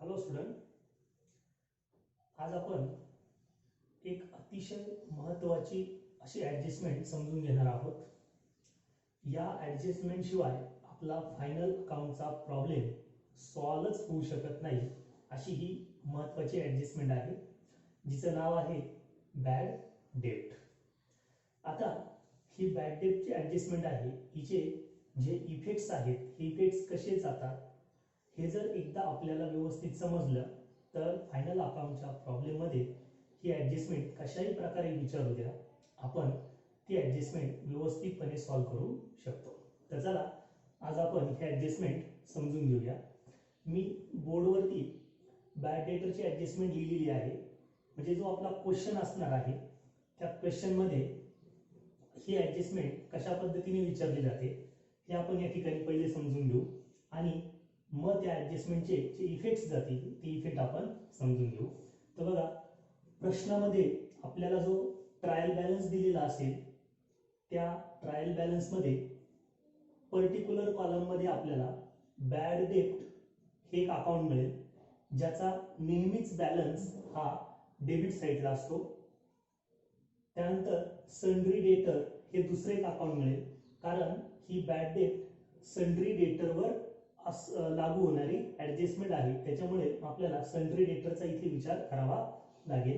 Hello student, आज आपण एक अतिशय महत्त्वाची अशी ॲडजस्टमेंट समजून घेणार आहोत. या ॲडजस्टमेंट शिवाय आपला फायनल अकाउंटचा प्रॉब्लेम सॉल्वच होऊ शकत नाही अशी ही महत्त्वाची ॲडजस्टमेंट आहे, जिचं नाव आहे बॅड डेट. आता ही बॅड डेटची ॲडजस्टमेंट आहे, हिचे जे इफेक्ट्स आहेत हे इफेक्ट्स कसे जातात हे जर एकदा आपल्याला व्यवस्थित समजलं तर फायनल अकाउंटच्या प्रॉब्लेममध्ये ही ॲडजस्टमेंट कशाही प्रकारे विचारू द्या, आपण ती ॲडजस्टमेंट व्यवस्थितपणे सॉल्व्ह करू शकतो. तर चला आज आपण ही ॲडजस्टमेंट समजून घेऊया. मी बोर्डवरती बॅड डेटरची ॲडजस्टमेंट लिहिलेली आहे, म्हणजे जो आपला क्वेश्चन असणार आहे त्या क्वेश्चनमध्ये ही ॲडजस्टमेंट कशा पद्धतीने विचारली जाते हे आपण या ठिकाणी पहिले समजून घेऊ आणि मग त्या ॲडजस्टमेंटचे जे इफेक्ट्स जातील ते इफेक्ट आपण समजून घेऊ. तर बघा, प्रश्नामध्ये आपल्याला जो ट्रायल बॅलन्स दिलेला असेल त्या ट्रायल बॅलन्समध्ये पर्टिक्युलर कॉलममध्ये आपल्याला बॅड डेट हे एक अकाउंट मिळेल, ज्याचा नेहमीच बॅलन्स हा डेबिट साईडला असतो. त्यानंतर सन्ड्री डेटर हे दुसरे एक अकाउंट मिळेल, कारण ही बॅड डेट सन्ड्री डेटरवर लागू होणारी ॲडजस्टमेंट आहे, त्याच्यामुळे आपल्याला सन्ड्री डेटरचा इथे विचार करावा लागेल.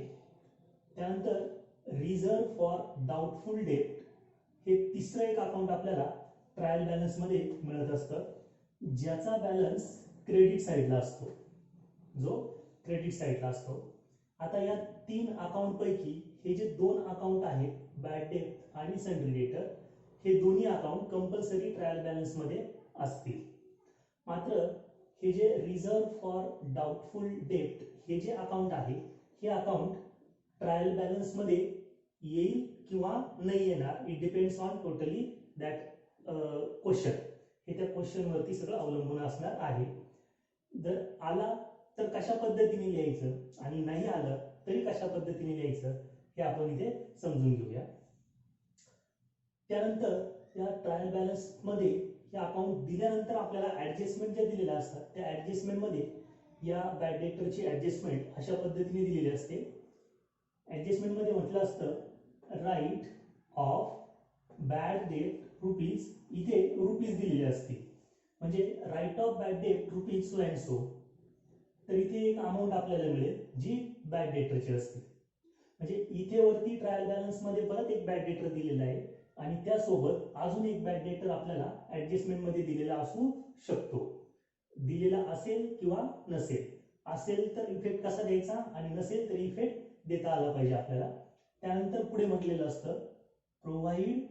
त्यानंतर रिझर्व फॉर डाऊटफुल डेट हे तिसरं एक अकाउंट आपल्याला ट्रायल बॅलन्समध्ये मिळत असतं, ज्याचा बॅलन्स क्रेडिट साईडला असतो, जो क्रेडिट साईडला असतो. आता या तीन अकाउंट पैकी हे जे दोन अकाउंट आहेत बॅड डेट आणि सन्ड्री डेटर, हे दोन्ही अकाउंट कंपल्सरी ट्रायल बॅलन्समध्ये असतील. मात्र हे जे रिझर्व फॉर डाऊटफुल डेट हे जे अकाउंट आहे हे अकाउंट ट्रायल बॅलन्समध्ये येईल किंवा नाही येणार, it depends on totally that question. हे त्या क्वेश्चनवरती सगळं अवलंबून असणार आहे. जर आला तर कशा पद्धतीने लिहायचं आणि नाही आलं तरी कशा पद्धतीने लिहायचं हे आपण इथे समजून घेऊया. त्यानंतर या ट्रायल बॅलन्समध्ये हे अकाउंट दिल्यानंतर आपल्याला ॲडजस्टमेंट ज्या दिलेल्या असतात त्या ॲडजस्टमेंटमध्ये या बॅड डेटरची ॲडजस्टमेंट अशा पद्धतीने दिलेली असते. ॲडजस्टमेंटमध्ये म्हटलं असतं write off bad debt rupees, इथे रुपीज दिलेले असते, म्हणजे write off bad debt rupees so and so. तर इथे एक अमाऊंट आपल्याला मिळेल जी बॅड डेटरची असते, म्हणजे इथे वरती ट्रायल बॅलन्समध्ये परत एक बॅड डेटर दिलेला आहे आणि त्यासोबत अजून एक बॅड डेटर आपल्याला ॲडजस्टमेंटमध्ये दिलेला असू शकतो. दिलेला असेल किंवा नसेल, असेल तर इफेक्ट कसा द्यायचा आणि नसेल तर इफेक्ट देता आला पाहिजे आपल्याला. त्यानंतर पुढे म्हटलेलं असतं provide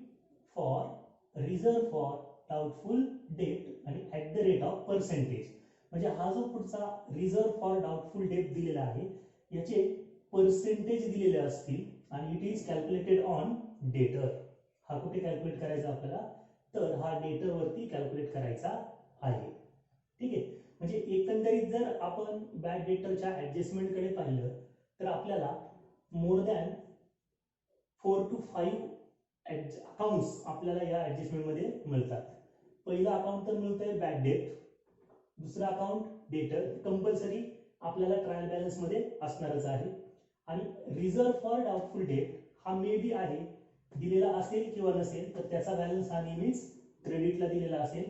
for reserve for doubtful debt आणि at the rate of percentage, म्हणजे हा जो पुढचा रिझर्व फॉर डाऊटफुल डेट दिलेला आहे याचे पर्सेंटेज दिलेले असतील आणि इट इज कॅल्क्युलेटेड ऑन डेटर. हा कुठे कॅल्क्युलेट करायचा आपल्याला, तर हा डेटर वरती कॅल्क्युलेट करायचा आहे. ठीक आहे, म्हणजे एकंदरीत जर आपण बॅड डेटरच्या ॲडजस्टमेंटकडे पाहिलं तर आपल्याला मोर दॅन 4 to 5 अकाउंट्स आपल्याला या ॲडजस्टमेंटमध्ये मिळतात. पहिलं अकाउंट तर मिळतंय बॅड डेट, दुसरं अकाउंट डेटर कंपल्सरी आपल्याला ट्रायल बॅलन्समध्ये असणारच आहे, आणि रिझर्व फॉर डाऊटफुल डेट हा मे बी आहे, दिलेला असेल किंवा नसेल तर त्याचा बॅलन्स हा नेहमीच क्रेडिटला दिलेला असेल.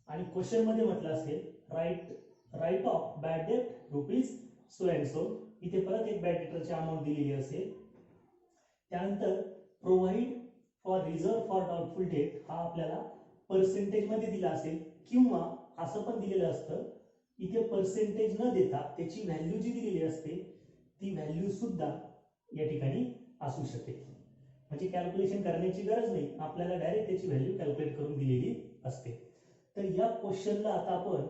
आणि क्वेश्चन मध्ये म्हटलं असेल write off bad debt rupees so and so, इथे परत एक बॅड डेटरची अमाऊंट दिलेली असेल. त्यानंतर provide for reserve for doubtful debt हा आपल्याला पर्सेंटेज मध्ये दिला असेल, किंवा असं पण दिलेलं असतं इथे पर्सेंटेज न देता त्याची व्हॅल्यू जी दिलेली असते ती व्हॅल्यू सुद्धा या ठिकाणी असू शकेल, म्हणजे कॅल्क्युलेशन करण्याची गरज नाही, आपल्याला डायरेक्ट त्याची व्हॅल्यू कॅल्क्युलेट करून दिलेली असते. तर या क्वेश्चनला आता आपण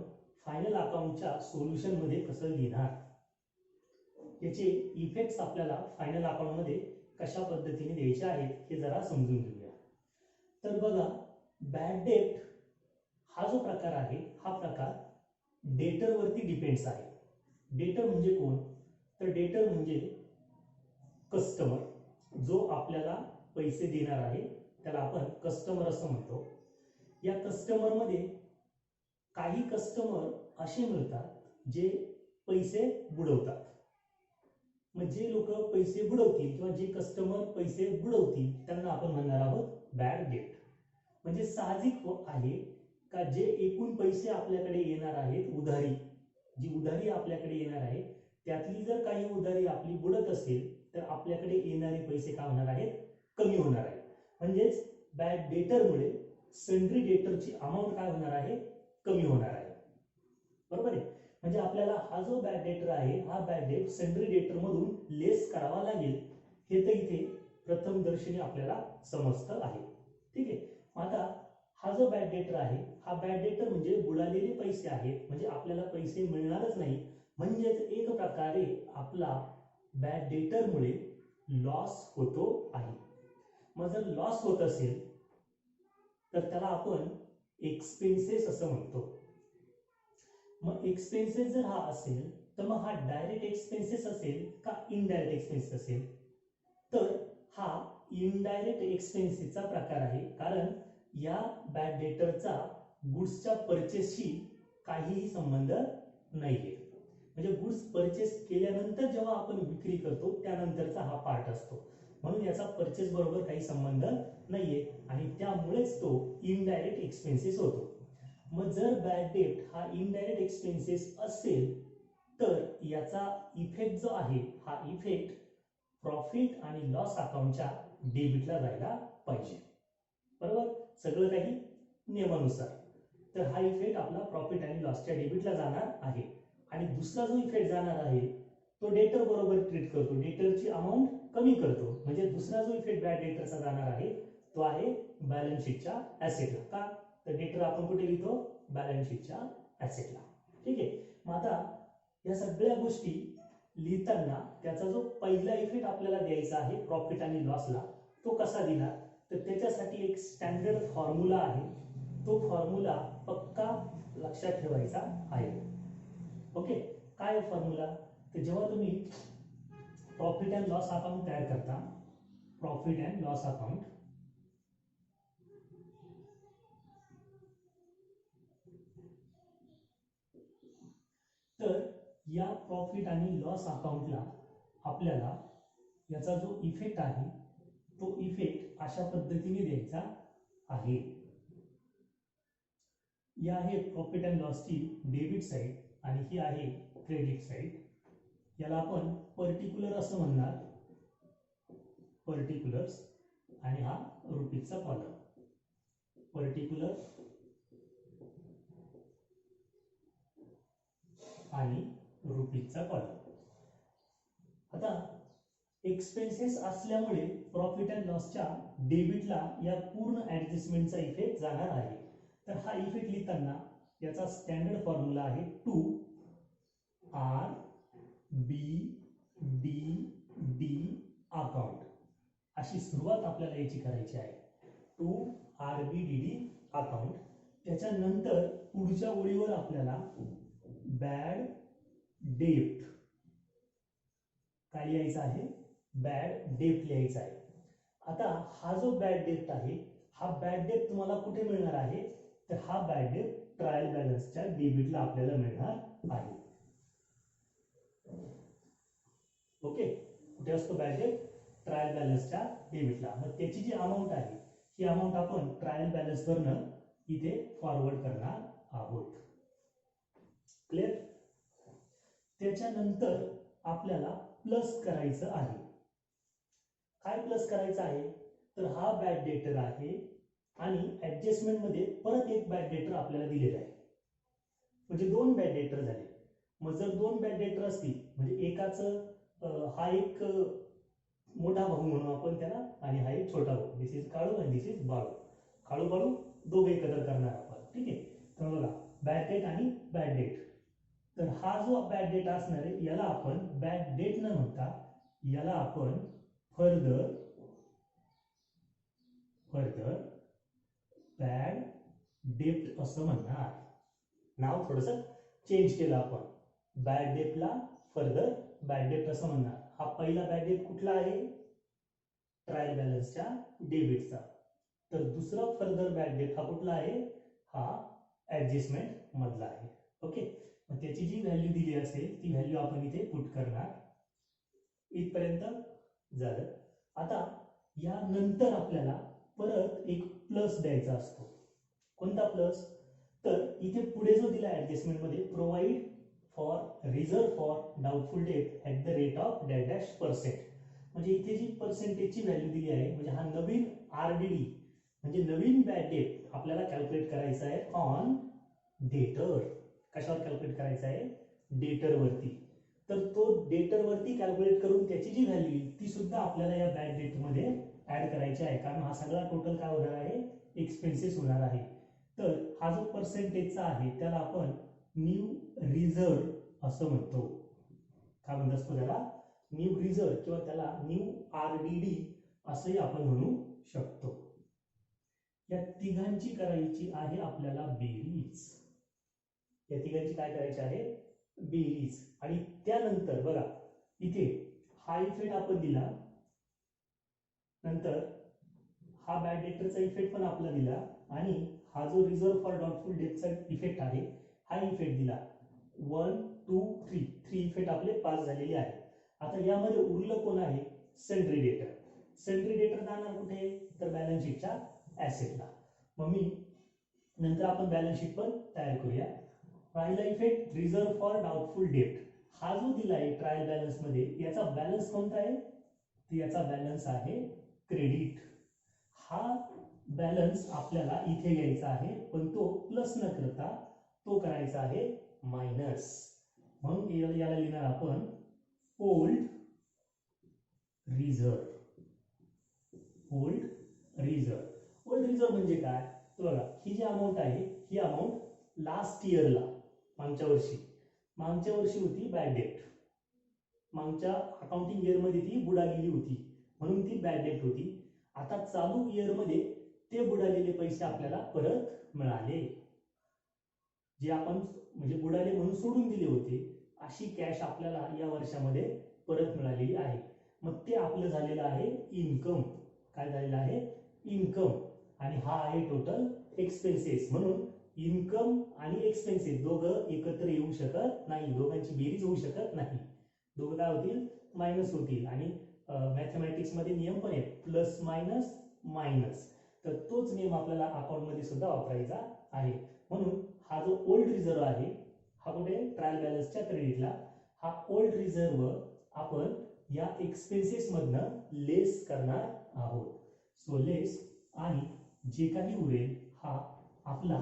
फायनल अकाउंटच्या सोल्युशन मध्ये कसं लिहिणार, याचे इफेक्ट्स आपल्याला फायनल अकाउंटमध्ये कशा पद्धतीने द्यायचे आहेत हे जरा समजून घेऊया. तर बघा, बॅड डेट हा जो प्रकार आहे हा प्रकार डेटर वरती डिपेंड्स आहे. डेटर म्हणजे कोण, तर डेटर म्हणजे कस्टमर, जो आपल्याला पैसे देणार आहे त्याला आपण कस्टमर असं म्हणतो. या कस्टमरमध्ये काही कस्टमर असे मिळतात जे पैसे बुडवतात. मग जे लोक पैसे बुडवतील किंवा जे कस्टमर पैसे बुडवतील त्यांना आपण म्हणणार आहोत बॅड डेट. म्हणजे साहजिक आहे का जे एकूण पैसे आपल्याकडे येणार आहेत उधारी, जी उधारी आपल्याकडे येणार आहे त्यातली जर काही उधारी आपली बुडत असेल तर आपल्याकडे येणारे पैसे काय होणार आहेत, कमी होणार आहेत. म्हणजेच बॅड डेटरमुळे सन्ड्री डेटरची अमाऊंट काय होणार आहे, कमी होणार आहे. बरोबर आहे. म्हणजे आपल्याला हा जो बॅड डेटर आहे हा बॅड डेट सन्ड्री डेटर मधून लेस करावा लागेल हे तर इथे प्रथम दर्शनी आपल्याला समजतं आहे. ठीक आहे. आता हा जो बॅड डेटर आहे हा बॅड डेटर म्हणजे बुडालेले पैसे आहेत, म्हणजे आपल्याला पैसे मिळणारच नाही. म्हणजेच एक प्रकारे आपला बॅड डेटरमुळे लॉस होतो आहे. मग जर लॉस होत असेल तर त्याला आपण एक्सपेन्सेस असं म्हणतो. मग एक्सपेन्सेस जर हा असेल तर मग हा डायरेक्ट एक्सपेन्सेस असेल का इनडायरेक्ट एक्सपेन्सेस असेल, तर हा इनडायरेक्ट एक्सपेन्सेसचा प्रकार आहे. कारण या बॅड डेटरचा गुड्सच्या परचेसशी काहीही संबंध नाहीये. म्हणजे गुड्स परचेस केल्यानंतर जेव्हा आपण विक्री करतो त्यानंतरचा हा पार्ट असतो, म्हणून याचा परचेस बरोबर काही संबंध नाहीये आणि त्यामुळेच तो इनडायरेक्ट एक्सपेन्सेस होतो. मग जर बॅड डेट हा इनडायरेक्ट एक्सपेन्सेस असेल तर याचा इफेक्ट जो आहे हा इफेक्ट प्रॉफिट आणि लॉस अकाउंटच्या डेबिटला जायला पाहिजे. बरोबर, सगळं काही नियमानुसार. तर हा इफेक्ट आपला प्रॉफिट आणि लॉसच्या डेबिटला जाणार आहे. आणि दुसरा जो इफेक्ट जाणार आहे तो डेटर बरोबर ट्रीट करतो, डेटरची अमाऊंट कमी करतो. म्हणजे दुसरा जो इफेक्ट बॅड डेटरचा जाणार आहे तो आहे बॅलन्स शीटच्या ऍसेटला. का तर डेटर आपण कुठे लिहितो, बॅलन्स शीटच्या ऍसेटला. ठीक आहे. मग आता या सगळ्या गोष्टी लिहिताना त्याचा जो पहिला इफेक्ट आपल्याला द्यायचा आहे प्रॉफिट आणि लॉसला तो कसा दिला, तर त्याच्यासाठी एक स्टँडर्ड फॉर्म्युला आहे. तो फॉर्म्युला पक्का लक्षात ठेवायचा आहे. ओके, काय फॉर्म्युला, तर जेव्हा तुम्ही प्रॉफिट अँड लॉस अकाउंट तयार करता, प्रॉफिट अँड लॉस अकाउंट, तर या प्रॉफिट आणि लॉस अकाउंटला आपल्याला याचा जो इफेक्ट आहे तो इफेक्ट अशा पद्धतीने द्यायचा आहे. ही आहे प्रॉफिट अँड लॉसची डेबिट साइड आणि ही आहे क्रेडिट साइड. याला आपण पर्टिक्युलर असं म्हणणार, पर्टिक्युलर्स, आणि हा रुपीजचा कॉलम, पर्टिक्युलर आणि रुपीजचा कॉलम. आता एक्सपेन्सेस असल्यामुळे प्रॉफिट अँड लॉसच्या डेबिटला या पूर्ण ऍडजस्टमेंटचा इफेक्ट जाणार आहे. तर हा इफेक्ट लिहिताना याचा स्टँडर्ड फॉर्म्युला आहे 2 RBDD अकाउंट. अशी सुरुवात आपल्याला याची करायची आहे, 2 RBDD अकाउंट. त्याच्यानंतर पुढच्या ओळीवर आपल्याला बॅड डेट काय लिहायचं आहे, बॅड डेट लिहायचा आहे. आता हा जो बॅड डेट आहे हा बॅड डेट तुम्हाला कुठे मिळणार आहे, तर हा बॅड डेट ट्रायल बॅलन्सच्या डेबिटला आपल्याला मिळणार आहे. ओके, कुठे असतो बॅड डेट, ट्रायल बॅलन्सच्या डेबिटला. मग त्याची जी अमाऊंट आहे ही अमाऊंट आपण ट्रायल बॅलन्स वरनं इथे फॉरवर्ड करणार आहोत. क्लिअर. त्याच्यानंतर आपल्याला प्लस करायचं आहे. काय प्लस करायचं आहे, तर हा बॅड डेटर आहे आणि ऍडजस्टमेंट मध्ये परत एक बॅड डेटर आपल्याला दिलेला आहे. म्हणजे 2 बॅड डेटर झाले. मग जर 2 बॅड डेटर असतील म्हणजे एकाचं हा एक मोठा भाऊ म्हणून आपण त्याला, आणि हा एक छोटा भाऊ, दिस इज काळू आणि दिस इज बाळू. काळू बाळू दोघे एकत्र करणार आपण. ठीक आहे. तर बघा बॅड डेट आणि बॅड डेट. तर हा जो बॅड डेट असणार आहे याला आपण बॅड डेट न म्हणता याला आपण फर्दर बॅड डेट असं म्हणणार. नाव थोडस चेंज केलं आपण. बॅड डेटला फर्दर बॅड डेट असं म्हणणार. हा पहिला बॅड डेट कुठला आहे, ट्रायल बॅलन्सच्या डेबिटचा. तर दुसरा फर्दर बॅड डेट हा कुठला आहे, हा ऍडजस्टमेंट मधला आहे. ओके. मग त्याची जी व्हॅल्यू दिली असेल ती व्हॅल्यू आपण इथे पुट करणार. इथपर्यंत झालं. आता या नंतर आपल्याला परत एक प्लस द्यायचा असतो. कोणता प्लस? तर इथे पुढे जो दिला ऍडजस्टमेंट मध्ये, provide for reserve for doubtful debt at the rate of dash dash percent. म्हणजे इथे जी पर्सेंटेजची व्हॅल्यू दिली आहे, म्हणजे हा नवीन आरडीडी म्हणजे नवीन बॅड डेट आपल्याला कॅल्क्युलेट करायचा आहे ऑन डेटर. कशावर कॅल्क्युलेट करायचा आहे? डेटर वरती. तर तो डेटर वरती कॅल्क्युलेट करून त्याची जी व्हॅल्यू येईल ती सुद्धा आपल्याला या बॅड डेट मध्ये ऍड करायची आहे, कारण हा सगळा टोटल काय होणार आहे? एक्सपेन्सेस होणार आहे. तर हा जो पर्सेंटेजचा आहे त्याला आपण न्यू रिझर्व असं म्हणतो. काय म्हणत असतो त्याला? न्यू रिझर्व, किंवा त्याला न्यू आरडीडी असंही आपण म्हणू शकतो. या तिघांची करायची आहे आपल्याला बेरीज. या तिघांची काय करायची आहे? बेरीज. आणि त्यानंतर बघा इथे हा इफेक्ट आपण दिला, नंतर हा बॅड डेटरचा इफेक्ट पण आपला दिला, आणि हा जो रिझर्व फॉर डाऊटफुल डेटचा इफेक्ट आहे हा इफेक्ट दिला. 1 2 3 इफेक्ट आपले पास झालेले आहे. आता यामध्ये उरलं कोण आहे? सन्ड्री डेटर. सन्ड्री डेटर जाणार कुठे? तर बॅलन्स शीटच्या ऍसेटला. मग मी नंतर आपण बॅलन्स शीट पण तयार करूया. राहिला effect reserve for doubtful debt. हा जो दिला आहे ट्रायल बॅलन्स मध्ये, याचा बॅलन्स कोणता आहे? तर याचा बॅलन्स आहे क्रेडिट. हा बॅलन्स आपल्याला इथे घ्यायचा आहे, पण तो प्लस न करता तो करायचा आहे मायनस. म्हणून याला लिहिणार आपण old reserve. Old reserve. Old reserve म्हणजे काय? तर बघा ही जी अमाऊंट आहे ही अमाऊंट लास्ट इयरला, मागच्या वर्षी होती बॅड डेट. मागच्या अकाउंटिंग इयर मध्ये ती बुडालेली होती, म्हणून ती बॅड डेट होती. आता चालू इयर मध्ये ते बुडालेले पैसे आपल्याला परत मिळाले. जे आपण म्हणजे बुडाले म्हणून सोडून दिले होते, अशी कॅश आपल्याला या वर्षामध्ये परत मिळालेली आहे. मग ते आपलं झालेलं आहे इन्कम. काय झालेलं आहे? इन्कम. आणि हा आहे टोटल एक्सपेन्सेस. म्हणून इन्कम आणि एक्सपेन्सेस दोघं एकत्र येऊ शकत नाही, दोघांची बेरीज होऊ शकत नाही. दोघं काय होतील? मायनस होतील. आणि मॅथमॅटिक्स मध्ये नियम पण आहे प्लस मायनस मायनस. तर तोच नियम आपल्याला अकाउंट मध्ये सुद्धा वापरायचा आहे. म्हणून हा जो ओल्ड रिझर्व आहे हा कुठे? ट्रायल बॅलन्सच्या क्रेडिटला. हा ओल्ड रिझर्व आपण या एक्सपेन्सेस मधनं लेस करणार आहोत. सो लेस, आणि जे काही उरेल हा आपला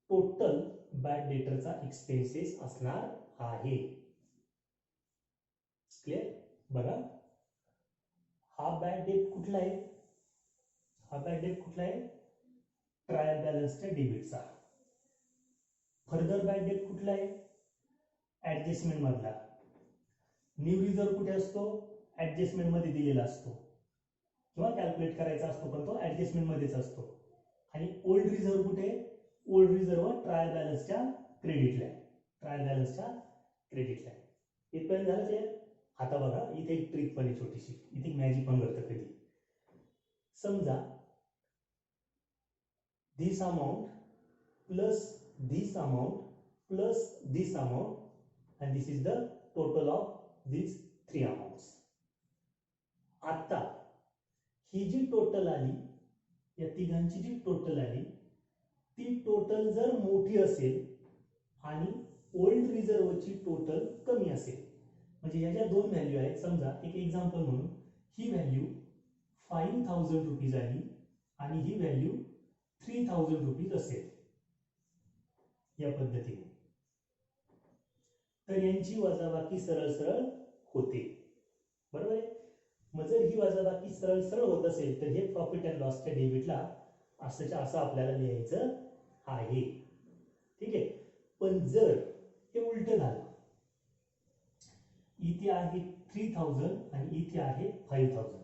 टोटल बॅड डेटरचा एक्सपेन्सेस असणार आहे. क्लिअर? बघा हा बॅड डेट कुठला आहे? हा बॅड डेट कुठला आहे? ट्रायल बॅलन्सच्या डेबिटचा. फर्दर बॅड डेट कुठला आहे? ऍडजस्टमेंट मधला. न्यू रिझर्व कुठे असतो? ऍडजस्टमेंट मध्ये दिलेला असतो, किंवा कॅल्क्युलेट करायचा असतो, पण तो ऍडजस्टमेंट मध्येच असतो. आणि ओल्ड रिझर्व कुठे? ओल्ड रिझर्व ट्रायल बॅलन्सच्या क्रेडिटला आहे. ट्रायल बॅलन्सच्या क्रेडिटला आहे. इथपर्यंत झालं क्लिअर? आता बघा इथे एक ट्रिक पण आहे छोटीशी, इथे मॅजिक पण करतं कधी. समजा this amount plus this amount plus this amount, and this is the total of these three amounts. आता ही जी टोटल आली, या तिघांची जी टोटल आली ती टोटल जर मोठी असेल आणि ओल्ड रिझर्वची टोटल कमी असेल, म्हणजे ह्या ज्या दोन व्हॅल्यू आहेत, समजा एक एक्झाम्पल म्हणून ही व्हॅल्यू 5000 रुपीज आली आणि ही व्हॅल्यू 3000 रुपीज असेल या पद्धतीने, तर यांची वजाबाकी सरळ सरळ होते. बरोबर आहे? मग जर ही वजाबाकी सरळ सरळ होत असेल तर हे प्रॉफिट अँड लॉसच्या डेबिटला असंच्या असं आपल्याला लिहायचं आहे. ठीक आहे? पण जर हे उलट झालं, इथे आहे 3000 आणि इथे आहे 5000,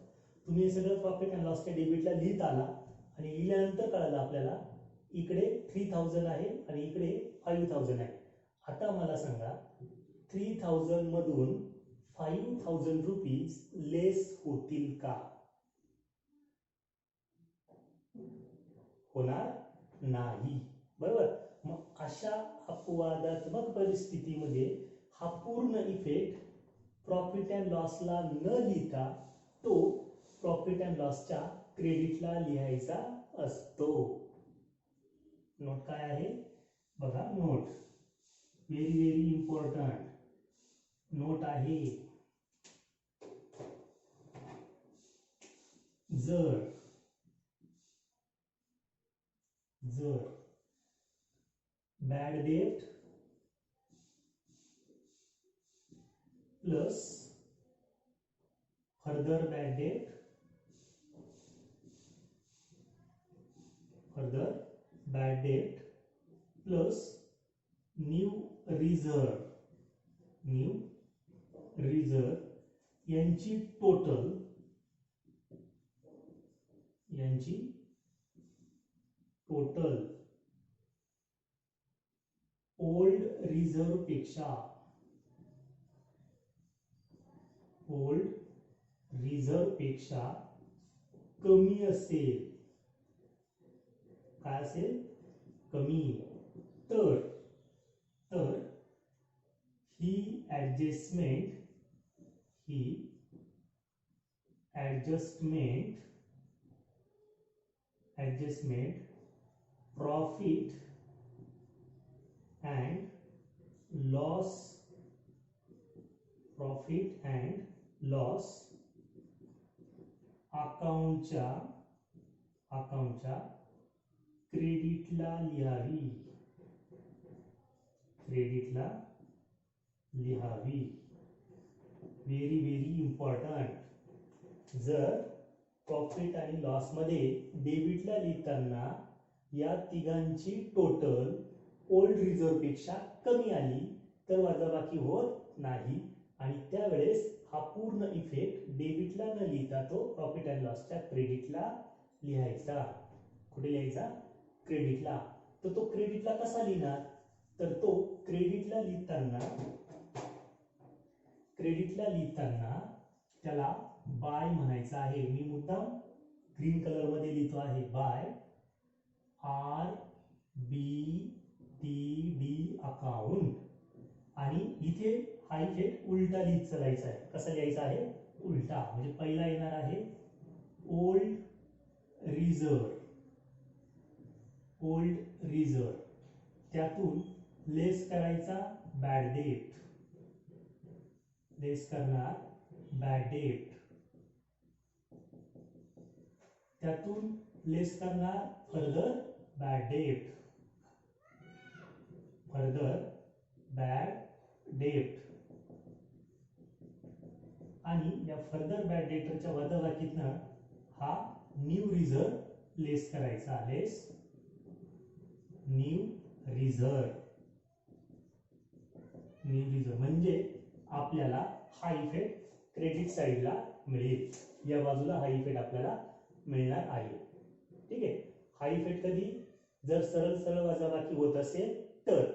तुम्ही हे सगळं प्रॉफिट अँड लॉसच्या डेबिटला लिहित आला आणि लिहिल्यानंतर कळालं आपल्याला इकडे 3000 आहे आणि इकडे 5000 आहे. आता मला सांगा 3000 मधून 5000 रुपीज लेस होतील का? होणार नाही. बरोबर? मग अशा अपवादात्मक परिस्थितीमध्ये हा पूर्ण इफेक्ट प्रॉफिट अँड लॉसला न लिहिता तो प्रॉफिट अँड लॉसच्या क्रेडिटला लिहायचा असतो. नोट काय आहे बघा, note very very important note आहे. जर bad debt plus further bad debt plus new reserve यांची टोटल ओल्ड रिझर्व पेक्षा कमी असेल. काय असेल? कमी. तर ही ऍडजस्टमेंट प्रॉफिट अँड लॉस अकाउंटच्या क्रेडिटला लिहावी. Very very important. जर प्रॉफिट आणि लॉस मध्ये डेबिटला लिहिताना या तिघांची टोटल ओल्ड रिझर्व पेक्षा कमी आली तर वजाबाकी होत नाही आणि त्यावेळेस हा पूर्ण इफेक्ट डेबिटला न लिहिता तो प्रॉफिट अँड लॉसच्या क्रेडिटला लिहायचा. कुठे लिहायचा? क्रेडिटला. तर तो क्रेडिटला कसा लिहिणार? तर तो क्रेडिटला लिहिताना त्याला बाय म्हणायचं आहे. मी मुद्दाम ग्रीन कलर मध्ये लिहितो आहे. By RBTD account. आणि इथे हा इफेक्ट उलटा लिहित चालायचा आहे. कसा लिहायचा आहे? उलटा. म्हणजे पहिला येणार आहे ओल्ड रिझर्व, त्यातून लेस करायचा बॅड डेट, त्यातून लेस करणार फर्दर बॅड डेट आणि या फर्दर बॅड डेटच्या वजाबाकीतनं हा न्यू रिझर्व लेस करायचा. न्यू रिझर्व म्हणजे आपल्याला हा इफेक्ट क्रेडिट साइडला मिळेल. या बाजूला हा इफेक्ट आपल्याला मिळणार आहे. ठीक आहे. हा इफेक्ट कधी? जर सरळ वजाबाकी होत असेल तर,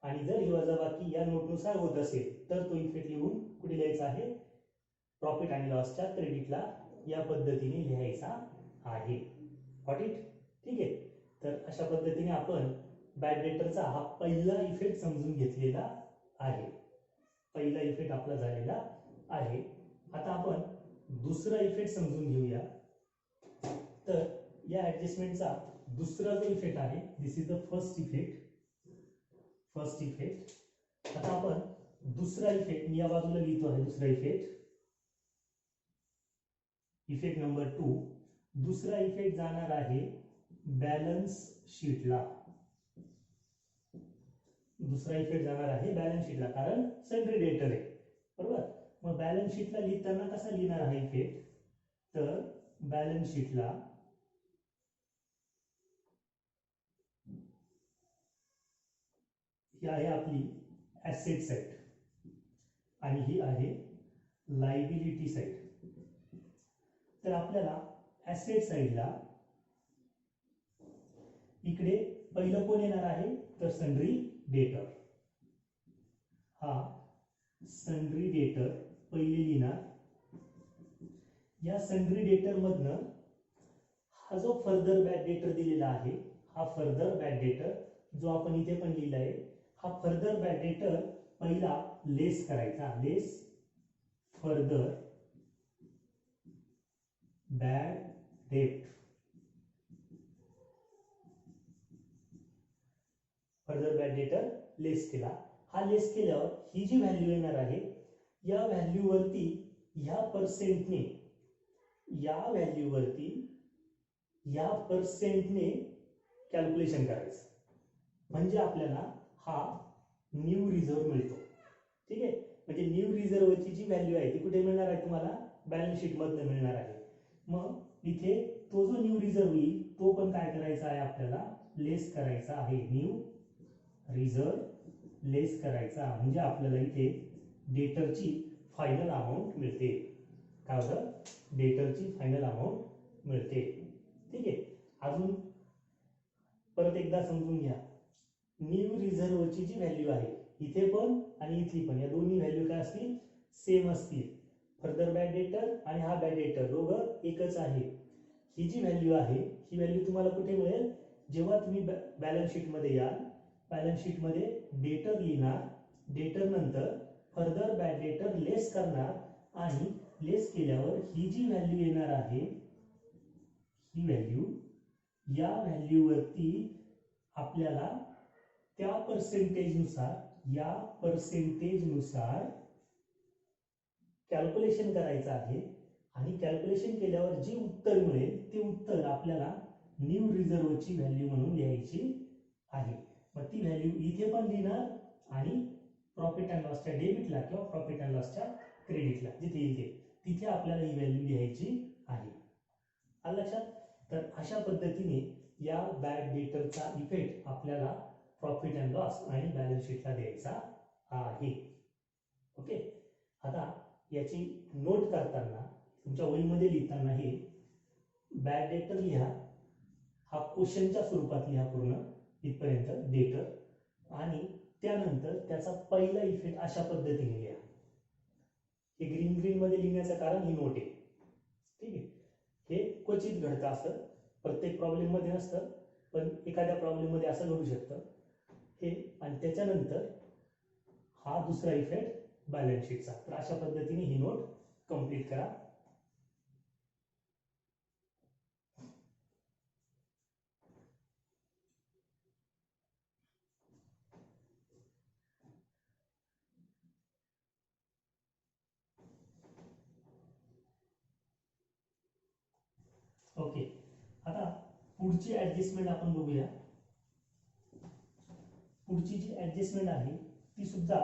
आणि जर ही वजाबाकी या नोटनुसार होत असेल तर तो इफेक्ट लिहून कुठे लिहायचा आहे? प्रॉफिट आणि लॉसच्या क्रेडिटला या पद्धतीने लिहायचा आहे. Got it? ठीक आहे. तर अशा पद्धतीने आपण बॅड डेटरचा हा पहिला इफेक्ट समजून घेतलेला आहे. पहिला इफेक्ट आपला झालेला आहे. आता आपण दुसरा इफेक्ट समजून घेऊया. तर या ऍडजस्टमेंटचा दुसरा जो इफेक्ट आहे, दिस इज द फर्स्ट इफेक्ट. आता आपण दुसरा इफेक्ट मी या बाजूला लिहितो आहे. दुसरा इफेक्ट नंबर 2. दुसरा इफेक्ट जाणार आहे बॅलन्स शीटला. कारण सन्ड्री डेटर आहे. बरोबर. मग बॅलन्स शीटला लिहिताना कसा लिहिणार आहे इफेक्ट? तर बॅलन्स शीटला ही आहे आपली ऍसेट साइड आणि ही आहे लायबिलिटी साइड. तर आपल्याला ऍसेट साइडला इकडे पहिलं कोण येणार आहे? तर सन्ड्री डेटर. हा सन्ड्री डेटर पहिले लिहिणार. या सन्ड्री डेटर मधनं हा जो फर्दर बॅड डेटर दिलेला आहे, हा फर्दर बॅड डेटर जो आपण इथे पण लिहिला आहे, हा फर्दर बॅड डेटर पहिला लेस करायचा, less further bad debt, further bad debtor less केला. हा लेस केल्यावर ही जी व्हॅल्यू येणार आहे, या व्हॅल्यूवरती ह्या पर्सेंटने, या व्हॅल्यूवरती या पर्सेंटने कॅल्क्युलेशन करायचं, म्हणजे आपल्याला हा न्यू रिझर्व मिळतो. ठीक आहे, म्हणजे न्यू रिझर्वची जी व्हॅल्यू आहे ती कुठे मिळणार आहे तुम्हाला, बॅलन्स शीट मधनं मिळणार आहे. मग इथे तो जो न्यू रिझर्व येईल तो पण काय करायचा आहे, आपल्याला लेस करायचा आहे. न्यू रिझर्व लेस करायचा, म्हणजे आपल्याला इथे डेटरची फायनल अमाऊंट मिळते. काय होतं, डेटरची फायनल अमाऊंट मिळते. ठीक आहे, अजून परत एकदा समजून घ्या. न्यू रिझर्वची जी व्हॅल्यू आहे इथे पण आणि इथली पण, या दोन्ही व्हॅल्यू काय असतील, सेम असतील. फर्दर बॅड डेटर आणि हा बॅड डेटर दोघं एकच आहे. ही जी व्हॅल्यू आहे ही व्हॅल्यू तुम्हाला कुठे मिळेल, जेव्हा तुम्ही बॅलन्स शीट मध्ये याल, बॅलन्स शीट मध्ये डेटर लिहिणार, डेटर नंतर फर्दर बॅड डेटर लेस करणार, आणि लेस केल्यावर ही जी व्हॅल्यू येणार आहे, ही व्हॅल्यू, या व्हॅल्यूवरती आपल्याला त्या पर्सेंटेजनुसार, या पर्सेंटेजनुसार कॅल्क्युलेशन करायचं आहे. आणि कॅल्क्युलेशन केल्यावर जे उत्तर मिळेल ते उत्तर आपल्याला न्यू रिझर्वची व्हॅल्यू म्हणून लिहायची आहे. मग ती व्हॅल्यू इथे पण लिहिणार आणि प्रॉफिट अँड लॉसच्या डेबिटला किंवा प्रॉफिट अँड लॉसच्या क्रेडिटला जिथे येईल तिथे आपल्याला ही व्हॅल्यू लिहायची आहे. आलं लक्षात? तर अशा पद्धतीने या बॅड डेटरचा इफेक्ट आपल्याला प्रॉफिट अँड लॉस आणि बॅलन्स शीटला द्यायचा आहे. ओके, आता याची नोट करताना तुमच्या वहीमध्ये लिहिताना हे बॅड डेटर लिहा, हा क्वेश्चनच्या स्वरूपात लिहा पूर्ण इथपर्यंत डेटर, आणि त्यानंतर त्याचा पहिला इफेक्ट अशा पद्धतीने लिहा. हे ग्रीन ग्रीन मध्ये लिहिण्याचं कारण ही नोट आहे. ठीक आहे, हे क्वचित घडतं, असं प्रत्येक प्रॉब्लेम मध्ये नसतं, पण एखाद्या प्रॉब्लेम मध्ये असं घडू शकतं हे. आणि त्याच्यानंतर हा दुसरा इफेक्ट बॅलन्स शीटचा. तर अशा पद्धतीने ही नोट कंप्लीट करा. ओके, आता पुढची ऍडजस्टमेंट आपण बघूया. पुढची जी ऍडजस्टमेंट आहे ती सुद्धा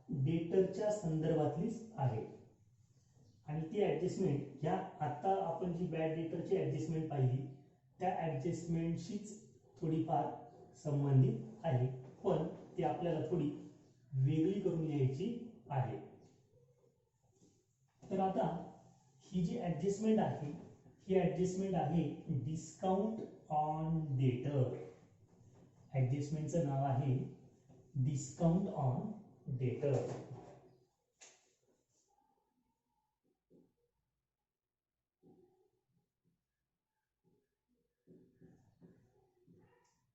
डेटरच्या संदर्भातलीच आहे. आणि ती ऍडजस्टमेंट ह्या आता आपण जी बॅड डेटरची ऍडजस्टमेंट पाहिली त्या ऍडजस्टमेंटशीच थोडीफार संबंधित आहे, पण ती आपल्याला थोडी वेगळी करून लिहायची आहे. तर आता ही जी ऍडजस्टमेंट आहे ही ऍडजस्टमेंट आहे डिस्काउंट ऑन डेटर. ऍडजस्टमेंटचं नाव आहे डिस्काउंट ऑन डेटर.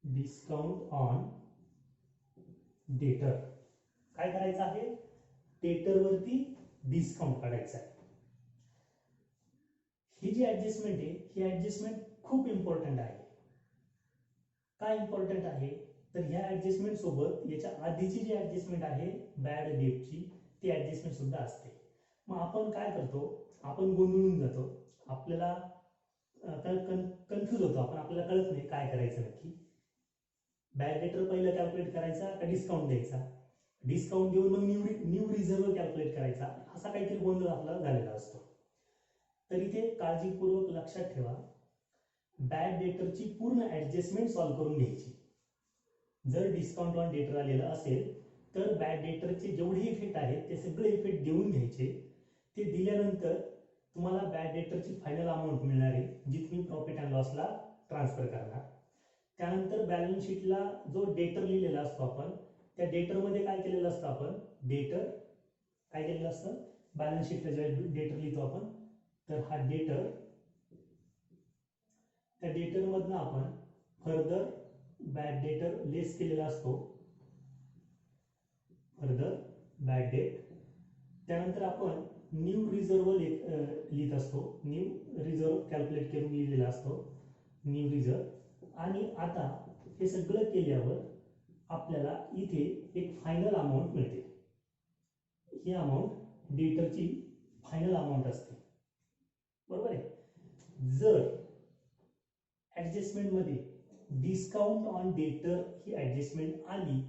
डिस्काउंट ऑन डेटर. काय करायचं आहे, डेटरवरती डिस्काउंट काढायचा आहे. ही जी ऍडजस्टमेंट आहे ही ऍडजस्टमेंट खूप इम्पॉर्टंट आहे. काय इम्पॉर्टंट आहे, तर ह्या ऍडजस्टमेंट सोबत याच्या आधीची जी ऍडजस्टमेंट आहे बॅड डेटची ती ऍडजस्टमेंट सुद्धा असते. मग आपण काय करतो, आपण गोंधळून जातो, आपल्याला कन्फ्यूज होतो आपण, आपल्याला कळत नाही काय करायचं नक्की. बॅड डेटर पहिलं कॅल्क्युलेट करायचा का डिस्काउंट द्यायचा, डिस्काउंट देऊन मग न्यू रिझर्व कॅल्क्युलेट करायचा, असा काहीतरी गोंधळ आपला झालेला असतो. तर इथे काळजीपूर्वक लक्षात ठेवा, बॅड डेटरची पूर्ण ऍडजस्टमेंट सॉल्व्ह करून घ्यायची. जर डिस्काउंट ऑन डेटर आलेलं असेल तर बॅड डेटरचे जेवढे इफेक्ट आहेत ते सगळे इफेक्ट देऊन घ्यायचे. ते दिल्यानंतर तुम्हाला बॅड डेटरची फायनल अमाऊंट मिळणार आहे जी तुम्ही प्रॉफिट अँड लॉसला ट्रान्सफर करणार. त्यानंतर बॅलन्स शीटला जो डेटर लिहिलेला असतो आपण, त्या डेटरमध्ये काय केलेलं असतं आपण, डेटर काय केलेलं असतं, बॅलन्स शीटला जेव्हा डेटर लिहितो आपण तर हा डेटर, त्या डेटर मधनं आपण फर्दर बॅड डेटर लेस केलेला असतो, फर्दर बॅड डेट. त्यानंतर आपण न्यू रिझर्व लिहित असतो, न्यू रिझर्व कॅल्क्युलेट करून लिहिलेला असतो, न्यू रिझर्व. आणि आता हे सगळं केल्यावर आपल्याला इथे एक फायनल अमाऊंट मिळते. ही अमाऊंट डेटरची फायनल अमाऊंट असते, बरोबर आहे. जर ऍडजस्टमेंट मध्ये डिस्काउंट ऑन डेटर ही ऍडजस्टमेंट आली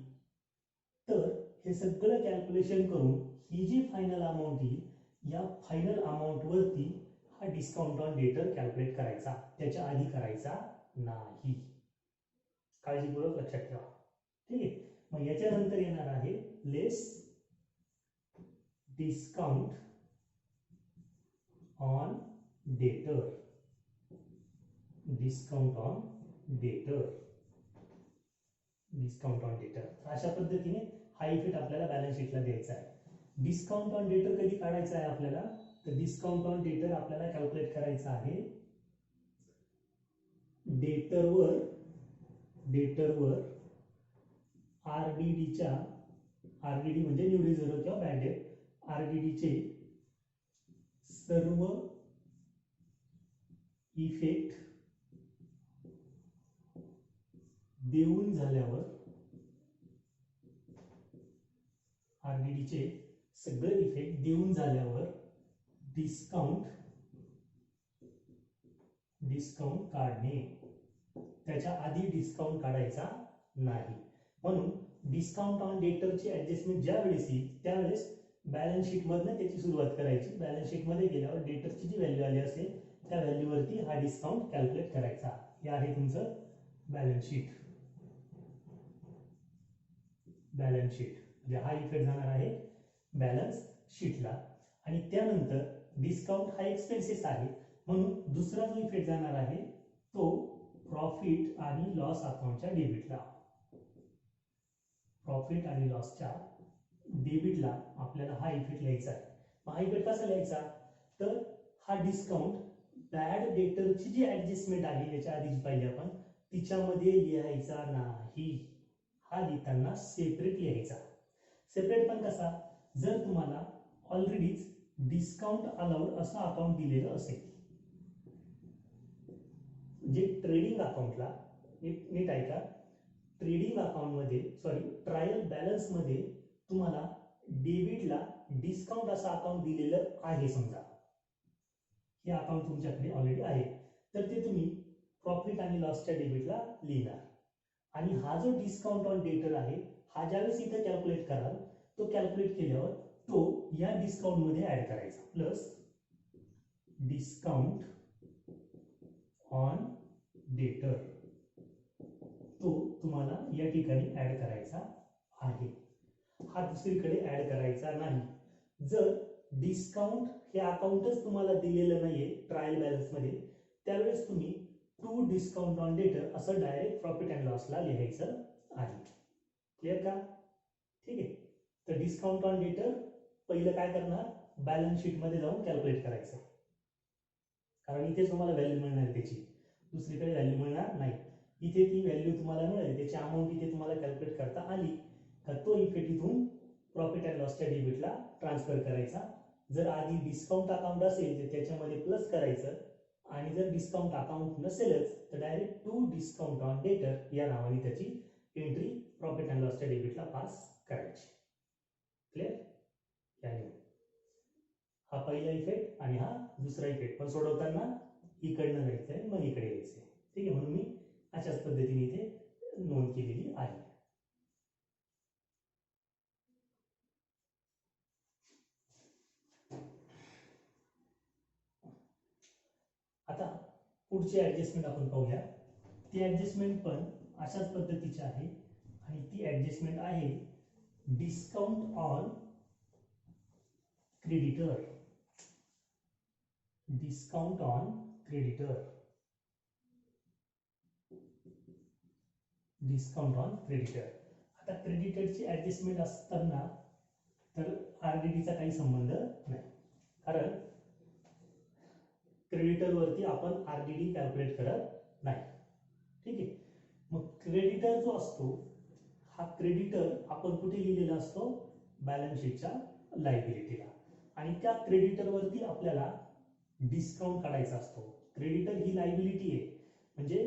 तर हे सगळं कॅल्क्युलेशन करून ही जी फायनल अमाऊंट येईल या फायनल अमाऊंट वरती हा डिस्काउंट ऑन डेटर कॅल्क्युलेट करायचा, त्याच्या आधी करायचा नाही. काळजीपूर्वक लक्षात ठेवा, ठीक आहे. मग याच्यानंतर येणार आहे लेस डिस्काउंट ऑन डेटर, डिस्काउंट ऑन डेटर, डिस्काउंट ऑन डेटर. अशा पद्धतीने हा इफेक्ट आपल्याला बॅलन्स शीटला द्यायचा आहे. डिस्काउंट ऑन डेटर कधी काढायचा आहे आपल्याला, तर डिस्काउंट ऑन डेटर आपल्याला कॅल्क्युलेट करायचा आहे डेटरवर आरडीडीच्या, आरडीडी म्हणजे न्यू रिझर्व किंवा बॅड डेट, आरडीडीचे सर्व इफेक्ट देऊन झाल्यावर, आरडीडीचे सगळे इफेक्ट देऊन झाल्यावर डिस्काउंट काढणे, त्याच्या आधी डिस्काउंट काढायचा नाही. म्हणून डिस्काउंट ऑन डेटरची ऍडजस्टमेंट ज्या वेळेस येईल त्यावेळेस बॅलन्स शीट मधनं त्याची सुरुवात करायची. बॅलन्स शीट मध्ये गेल्यावर डेटरची जी व्हॅल्यू आली असेल त्या व्हॅल्यूवरती हा डिस्काउंट कॅल्क्युलेट करायचा. हे आहे तुमचं बॅलन्स शीट. बॅलन्स शीट म्हणजे हा इफेक्ट जाणार आहे बॅलन्स शीटला. आणि त्यानंतर डिस्काउंट हा एक्सपेन्सेस आहे म्हणून दुसरा जो इफेक्ट जाणार आहे तो प्रॉफिट आणि लॉस अकाउंटच्या डेबिटला. प्रॉफिट आणि लॉसच्या डेबिटला आपल्याला हा इफेक्ट लिहायचा आहे. हा इफेक्ट कसा लिहायचा, तर हा डिस्काउंट बॅड डेटरची जी ऍडजस्टमेंट आहे याच्या आधीच पाहिजे आपण, तिच्यामध्ये लिहायचा नाही. हा लिहिताना सेपरेट लिहायचा. सेपरेट पण कसा, जर तुम्हाला ऑलरेडीच डिस्काउंट अलाउड असं अकाउंट दिलेलं असेल, जे ट्रेडिंग अकाउंटला, नीट ऐका, ट्रेडिंग अकाउंट मध्ये ट्रायल बॅलन्स मध्ये तुम्हाला डेबिटला डिस्काउंट असं अकाउंट दिलेलं आहे, समजा हे अकाउंट तुमच्याकडे ऑलरेडी आहे, तर ते तुम्ही प्रॉफिट आणि लॉसच्या डेबिटला लिहिणार. आणि हा जो डिस्काउंट ऑन डेटर आहे हा ज्यावेळेस इथे कॅल्क्युलेट कराल तो कॅल्क्युलेट केल्यावर तो या डिस्काउंट मध्ये ऍड करायचा, प्लस डिस्काउंट ऑन डेटर तो तुम्हाला या ठिकाणी ऍड करायचा आहे. हा दुसरीकडे ऍड करायचा नाही. जर डिस्काउंट हे अकाउंटच तुम्हाला दिलेलं नाहीये ट्रायल बॅलन्स मध्ये त्यावेळेस तुम्ही टू डिस्काउंट ऑन डेटर असं डायरेक्ट प्रॉफिट अँड लॉसला लिहायचं आहे. क्लिअर का, ठीक आहे. तर डिस्काउंट ऑन डेटर पहिलं काय करणार, बॅलन्स शीट मध्ये जाऊन कॅल्क्युलेट करायचं, कारण इथे तुम्हाला व्हॅल्यू मिळणार त्याची, दुसरीकडे व्हॅल्यू मिळणार नाही. इथे ती व्हॅल्यू तुम्हाला मिळाली, त्याची अमाऊंट इथे तुम्हाला कॅल्क्युलेट करता आली तर तो इफेक्ट इथून प्रॉफिट अँड लॉसच्या डेबिटला ट्रान्सफर करायचा. जर आधी डिस्काउंट अकाउंट असेल तर त्याच्यामध्ये प्लस करायचं, आणि जर डिस्काउंट अकाउंट नसेलच तर डायरेक्ट टू डिस्काउंट ऑन डेटर या नावाने त्याची एंट्री प्रॉफिट अँड लॉसच्या डेबिटला पास करायची. क्लिअर, याने हा पहिला इफेक्ट आणि हा दुसरा इफेक्ट, पण सोडवताना इकडनं जायचंय मग इकडे यायचंय, ठीक आहे. म्हणून मी अशाच पद्धतीने इथे नोंद केलेली आहे. आता पुढची ऍडजस्टमेंट आपण पाहूया. ती ऍडजस्टमेंट पण अशाच पद्धतीची आहे आणि ती ऍडजस्टमेंट आहे discount on creditor. Discount on creditor, discount on creditor. आता क्रेडिटरची ऍडजस्टमेंट असताना तर आरडीडीचा काही संबंध नाही, कारण क्रेडिटर वरती आपण आरडीडी कॅल्क्युलेट करत नाही, ठीक आहे. मग क्रेडिटर जो असतो हा क्रेडिटर आपण कुठे लिहिलेला असतो, बॅलन्स शीटच्या लायबिलिटीला, आणि त्या क्रेडिटरवरती आपल्याला डिस्काउंट काढायचा असतो. क्रेडिटर ही लायबिलिटी आहे, म्हणजे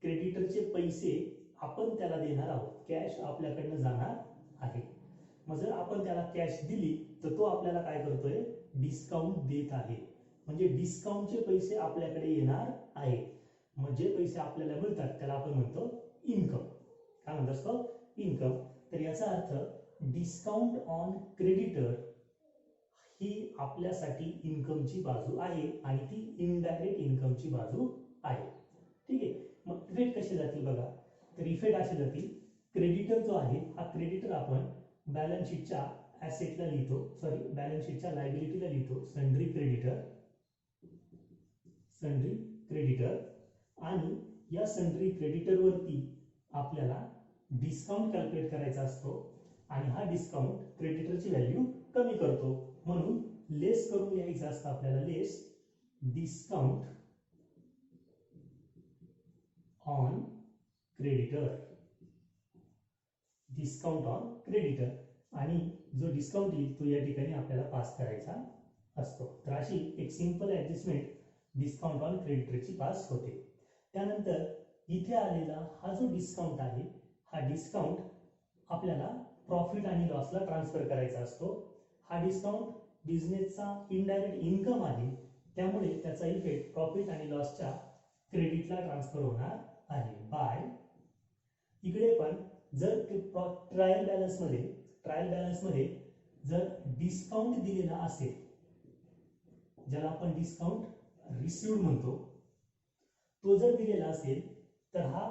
क्रेडिटरचे पैसे आपण त्याला देणार आहोत, कॅश आपल्याकडनं जाणार आहे. मग जर आपण त्याला कॅश दिली तर तो आपल्याला काय करतोय, डिस्काउंट देत आहे, म्हणजे डिस्काउंटचे पैसे आपल्याकडे येणार आहे. मग जे पैसे आपल्याला मिळतात त्याला आपण म्हणतो इन्कम. काय म्हणतो असतो, इन्कम. तर याचा अर्थ डिस्काउंट ऑन क्रेडिटर ही आपल्यासाठी इन्कमची बाजू आहे आणि ती इनडायरेक्ट इन्कमची बाजू आहे. ठीक आहे. मग इफेक्ट कसे जातील बघा, तर इफेक्ट असे जातील, क्रेडिटर जो आहे हा क्रेडिटर आपण बॅलन्स शीटच्या ऍसेटला लिहितो, सॉरी बॅलन्स शीटच्या लायबिलिटीला लिहितो, सन्ड्री क्रेडिटर, सन्ड्री क्रेडिटर. आणि या सन्ड्री क्रेडिटर वरती आपल्याला डिस्काउंट कॅल्क्युलेट करायचा असतो आणि हा डिस्काउंट क्रेडिटरची व्हॅल्यू कमी करतो, म्हणून लेस करून लिहायचं असतं आपल्याला, less discount on creditor, discount on creditor. आणि जो डिस्काउंट येईल तो या ठिकाणी आपल्याला पास करायचा असतो. तर अशी एक सिंपल ऍडजस्टमेंट डिस्काउंट ऑन क्रेडिटरची पास होते. त्यानंतर इथे आलेला हा जो डिस्काउंट आहे हा डिस्काउंट आपल्याला प्रॉफिट आणि लॉसला ट्रान्सफर करायचा असतो. हा डिस्काउंट बिझनेसचा इनडायरेक्ट इन्कम आहे, त्यामुळे त्याचा इफेक्ट प्रॉफिट आणि लॉसच्या क्रेडिटला ट्रान्सफर होणार आहे. बाय इकडे पण जर ट्रायल बॅलन्स मध्ये जर डिस्काउंट दिलेला असेल, ज्याला आपण डिस्काउंट रिसिव्ड म्हणतो, तो जर दिलेला असेल तर हा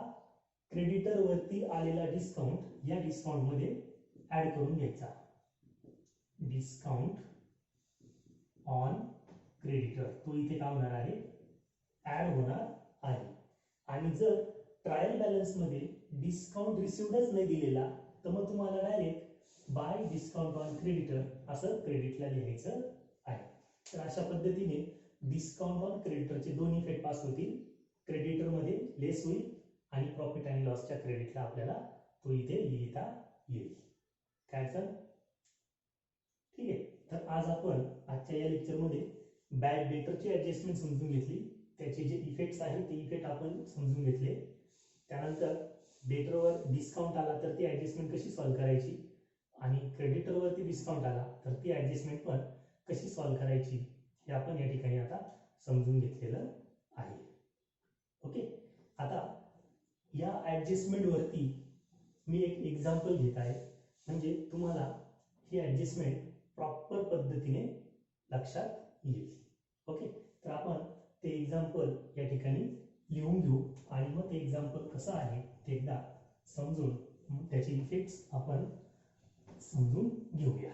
क्रेडिटर वरती आलेला डिस्काउंट या डिस्काउंट मध्ये ऍड करून घ्यायचा, डिस्काउंट ऑन क्रेडिटर, तो इथे काय होणार आहे, ऍड होणार आहे. आणि जर ट्रायल बॅलन्स मध्ये डिस्काउंट रिसिव्डच नाही दिलेला तर मग तुम्हाला direct bye discount on creditor असं क्रेडिटला लिहायचं आहे. तर अशा पद्धतीने डिस्काउंट ऑन क्रेडिटरचे दोन इफेक्ट पास होतील, क्रेडिटर मध्ये लेस होईल आणि प्रॉफिट आणि लॉसच्या क्रेडिटला आपल्याला तो इथे लिहिता येईल. काय सर, ठीक आहे. तर आज आपण आजच्या या लेक्चरमध्ये बॅड डेटरची ऍडजस्टमेंट समजून घेतली, त्याचे जे इफेक्ट्स आहेत ते इफेक्ट आपण समजून घेतले. त्यानंतर डेटरवर डिस्काउंट आला तर ती ऍडजस्टमेंट कशी सॉल्व्ह करायची, आणि क्रेडिटरवरती डिस्काउंट आला तर ती ऍडजस्टमेंट पण कशी सॉल्व्ह करायची हे आपण या ठिकाणी आता समजून घेतलेलं आहे. ओके. आता या ऍडजस्टमेंट वरती मी एक एक्झाम्पल घेत आहे, म्हणजे तुम्हाला ही ऍडजस्टमेंट प्रॉपर पद्धतीने लक्षात येईल. ओके. तर आपण ते एक्झाम्पल या ठिकाणी लिहून घेऊ आणि मग ते एक्झाम्पल कसं आहे ते एकदा समजून मग त्याचे इफेक्ट्स आपण समजून घेऊया.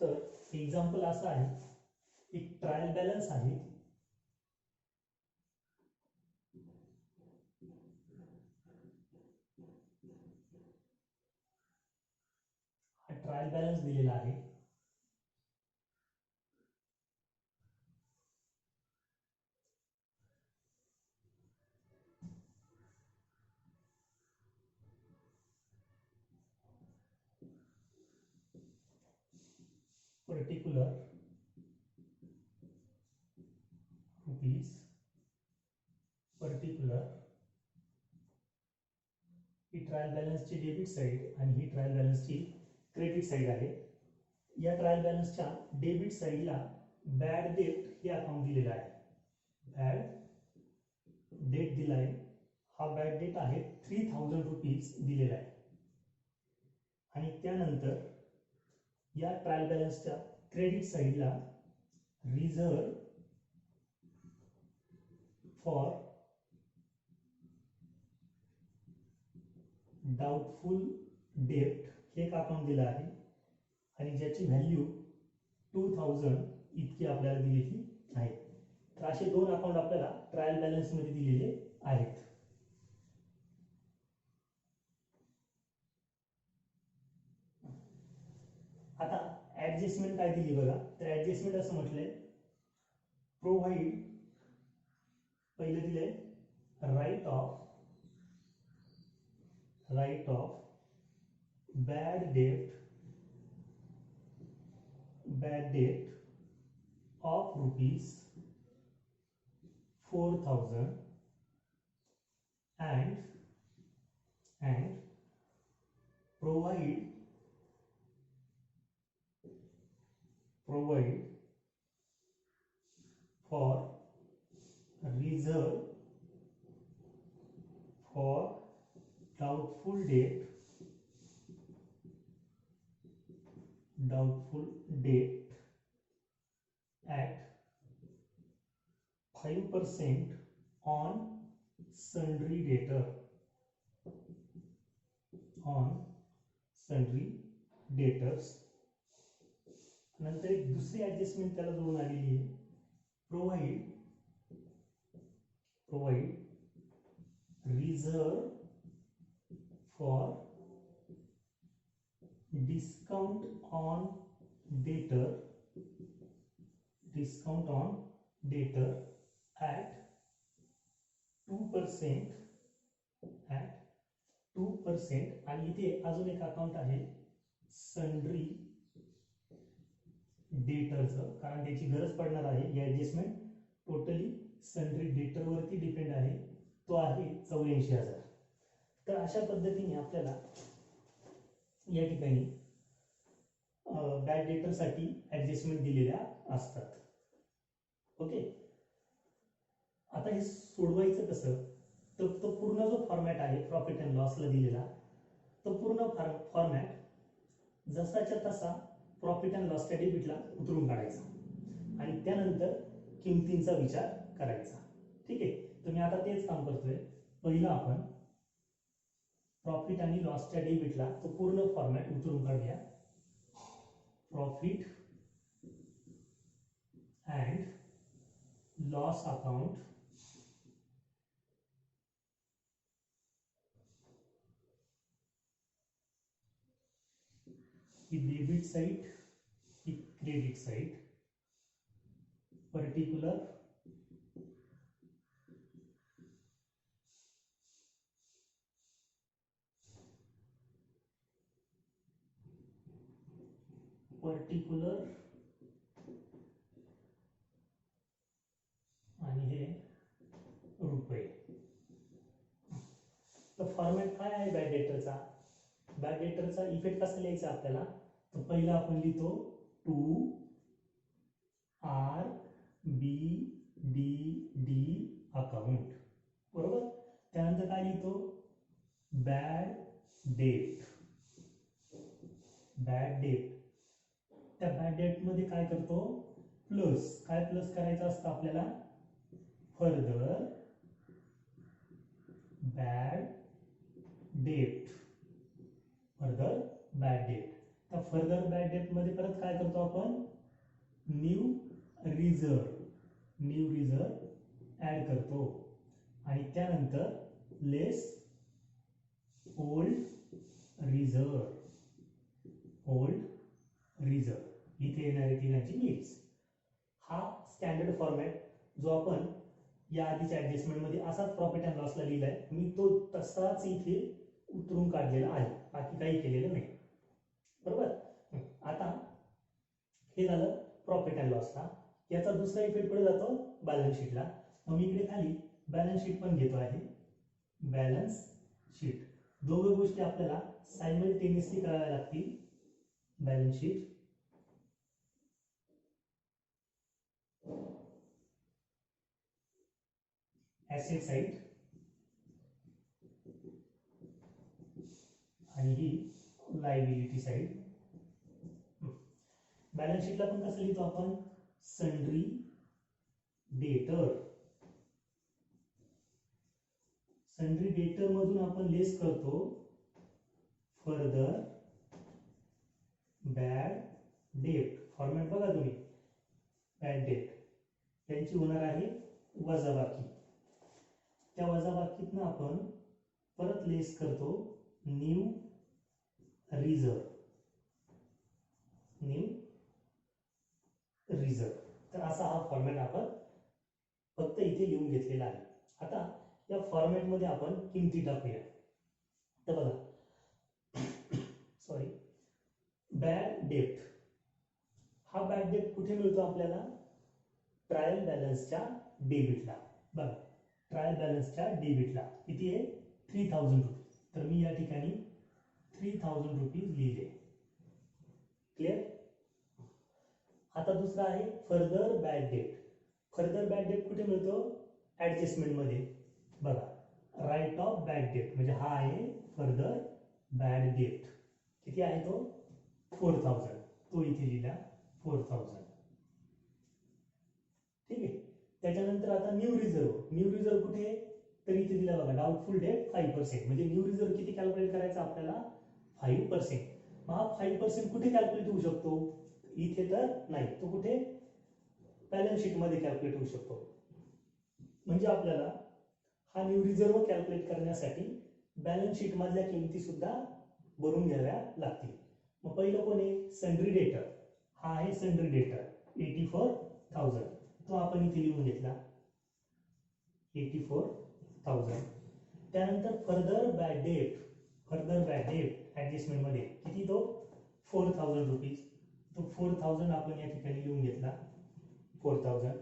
तर एक्झाम्पल असं आहे, एक ट्रायल बॅलन्स आहे, हा ट्रायल बॅलन्स दिलेला आहे. पर्टिक्युलर रुपीज, पर्टिक्युलर ही ट्रायल बॅलन्सची डेबिट साइड आणि ही ट्रायल बॅलन्सची क्रेडिट साइड आहे. या ट्रायल बॅलन्सच्या डेबिट साइडला बॅड डेट हे अकाउंट दिलेलं आहे, बॅड डेट दिला आहे. हा बॅड डेट आहे 3000 रुपीज दिलेला आहे. आणि त्यानंतर या ट्रायल बॅलन्सच्या क्रेडिट साइडला रिझर्व फॉर डाउटफुल डेट हे एक अकाउंट दिलं आहे आणि ज्याची व्हॅल्यू 2000 इतकी आपल्याला दिलेली आहे. तर असे दोन अकाउंट आपल्याला ट्रायल बॅलन्स मध्ये दिलेले आहेत. आता ऍडजस्टमेंट काय दिली बघा, तर ऍडजस्टमेंट असं म्हटलंय, प्रोव्हाइड, पहिलं दिलंय write off bad debt of rupees 4,000 and provide for reserve for doubtful date at 5% on sundry debtors. नंतर एक दुसरी ऍडजस्टमेंट त्याला जोडून आलेली आहे, provide reserve for discount on डेटर at 2% आणि इथे अजून एक अकाउंट आहे सन्ड्री डेटरचं, कारण त्याची गरज पडणार आहे. ही ऍडजस्टमेंट टोटली सन्ड्री डेटर वरती डिपेंड आहे, तो आहे 84,000. तर अशा पद्धतीने आपल्याला या ठिकाणी बॅड डेटर साठी ऍडजस्टमेंट दिलेल्या असतात. ओके, आता हे सोडवायचं कसं, तर तो पूर्ण जो फॉर्मॅट आहे प्रॉफिट अँड लॉसला दिलेला, तो पूर्ण फॉर्मॅट जसाच्या तसा प्रॉफिट अँड लॉसच्या डेबिटला उतरून काढायचा आणि त्यानंतर किमतींचा विचार करायचा. ठीक आहे, तर मी आता तेच काम करतोय. पहिलं आपण प्रॉफिट आणि लॉसच्या डेबिटला तो पूर्ण फॉर्मॅट उतरून काढूया. Profit and loss account he debit side, he credit side, particular आणि हे रुपये. तर फॉर्मॅट काय आहे बॅड डेटरचा? बॅड डेटरचा इफेक्ट कसा लिहायचा आपल्याला, तर पहिला आपण लिहितो टू RBDD अकाउंट, बरोबर. त्यानंतर काय लिहितो, बॅड डेट. त्या बॅड डेट मध्ये काय करतो, प्लस करायचं असतं आपल्याला, फर्दर बॅड डेट. त्या फर्दर बॅड डेट मध्ये परत काय करतो आपण, न्यू रिझर्व ऍड करतो आणि त्यानंतर लेस ओल्ड रिझर्व. इथे येणारे तिघांची मिक्स. हा स्टँडर्ड फॉर्मॅट जो आपण या आधीच्या ऍडजस्टमेंट मध्ये असाच प्रॉफिट अँड लॉसला लिहिलाय, मी तो तसाच इथे उतरून काढलेला आहे, बाकी काही केलेलं नाही, बरोबर. आता हे झालं प्रॉफिट अँड लॉसला. याचा दुसरा इफेक्ट पुढे जातो बॅलन्स शीटला. मग मी इकडे खाली बॅलन्स शीट पण घेतो आहे. बॅलन्स शीट, दोघं गोष्टी आपल्याला सायमल्टेनियसली कराव्या लागतील. बॅलन्स शीट, ऍसेट साइड आणि ही लायबिलिटी साइड. बॅलन्स शीटला पण कसं लिहितो आपण, सन्ड्री डेटर मधून आपण लेस करतो फर्दर बॅड डेट. फॉर्मॅट बघा तुम्ही, बॅड डेट त्यांची होणार आहे वजाबाकी. त्या वजाबाकीतनं आपण परत लेस करतो न्यू रिझर्व. रिझर्व. तर असा हा फॉर्मॅट आपण फक्त इथे लिहून घेतलेला आहे. आता या फॉर्मॅटमध्ये आपण किमती टाकूया. तर बघा, सॉरी, बॅड डेट. हा बॅड डेट कुठे मिळतो आपल्याला? ट्रायल बॅलन्सच्या डेबिटला. बघा, ट्रायल बॅलन्सच्या डेबिटला किती आहे? 3000 रुपीज. तर मी या ठिकाणी 3000 रुपीज लिहिले. क्लिअर? आता दुसरा आहे further bad debt. Further bad debt कुठे मिळतो? ऍडजस्टमेंट मध्ये. बघा, राईट ऑफ बॅड डेट म्हणजे हा आहे फर्दर बॅड डेट. किती आहे तो? 4000. तो इथे लिहिला 4000. ठीक आहे. त्याच्यानंतर आता न्यू रिझर्व. न्यू रिझर्व कुठे आहे? तर इथे दिला बघा, डाऊटफुल डेट 5%. म्हणजे न्यू रिझर्व किती कॅल्क्युलेट करायचा आपल्याला? 5%. मग हा 5% कुठे कॅल्क्युलेट होऊ शकतो? इथे तर नाही, तो कुठे? बॅलन्स शीट मध्ये कॅल्क्युलेट होऊ शकतो. म्हणजे आपल्याला हा न्यू रिझर्व कॅल्क्युलेट करण्यासाठी बॅलन्स शीट मधल्या किमती सुद्धा भरून घ्याव्या लागतील. मग पहिलं कोण आहे? सन्ड्री डेटर. हा आहे सन्ड्री डेटर 84,000. तो आपण इथे लिहून घेतला 84,000. त्यानंतर further bad debt. Further bad debt adjustment मध्ये किती? तो 4000 रुपीज. तो 4000 आपण या ठिकाणी लिहून घेतला 4000.